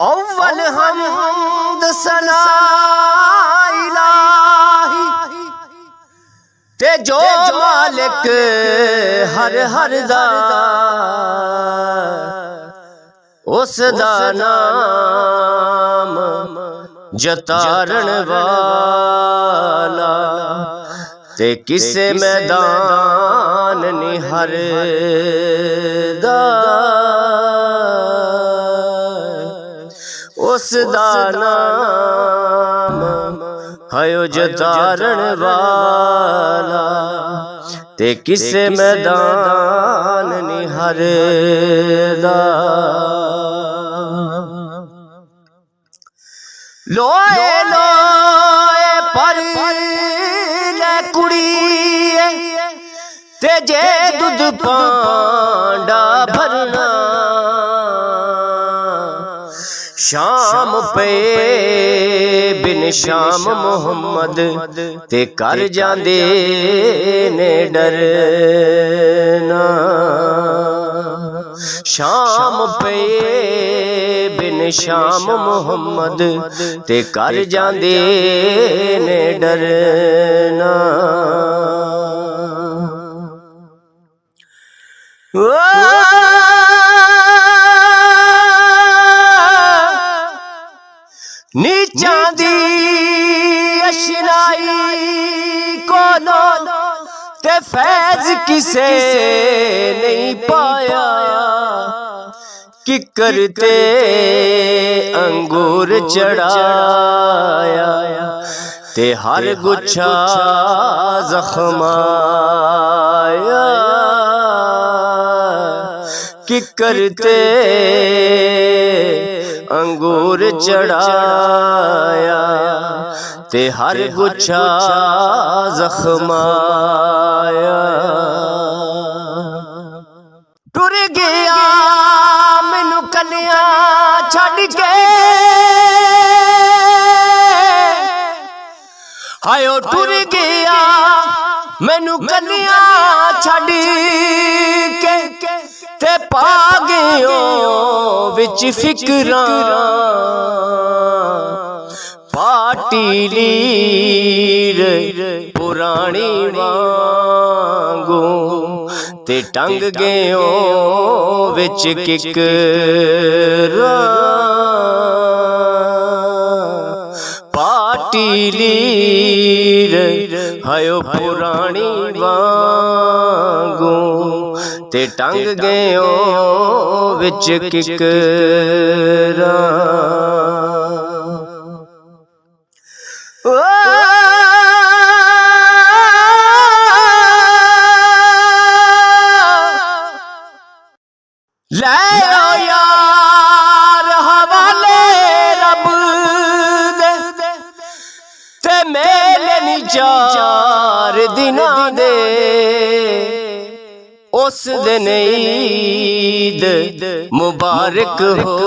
अव्वल हमद सना इलाही ते जो मालिक हर हर दा उस दा नाम जतारण वाला ते किसे मैदान निहर दा उस दा नाम है जतारण वाला ते किसे मैदान निहर दा लोए लोए पर ले कुड़ी ते जे दूध पांडा भरना शाम पे बिन शाम मोहम्मद ते कर जांदे ने डरना शाम पे बिन शाम मोहम्मद ते कर जांदे ने डरना नीचा दी अशनाई कोलो ते फैज किसे नहीं पाया कि करते अंगूर चढ़ाया ते हर गुच्छा जख्माया कि करते अंगूर चढ़ाया ते हर गुच्छा जख्माया टुर गया मैनू कन्या छड़ के हायो टुर गया मैनू कन्या छड़ के ते पा गयो विच फिक्रां पाटी लीर पुरानी वांगू ते टंग गयो विच किकरां पाटी लीर हायो पुरानी वांगू ते टंग गयो विच किकरां ले यार हवाले रब दे ते मेले नी 4 दिनां दे उस दिन ईद मुबारक हो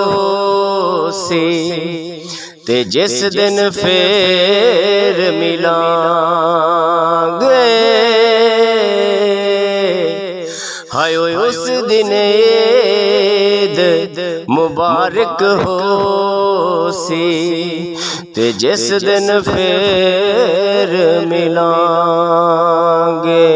सी ते जिस दिन फेर मिलांगे हाय उस दिन ईद मुबारक हो सी ते जिस दिन फेर मिलांगे।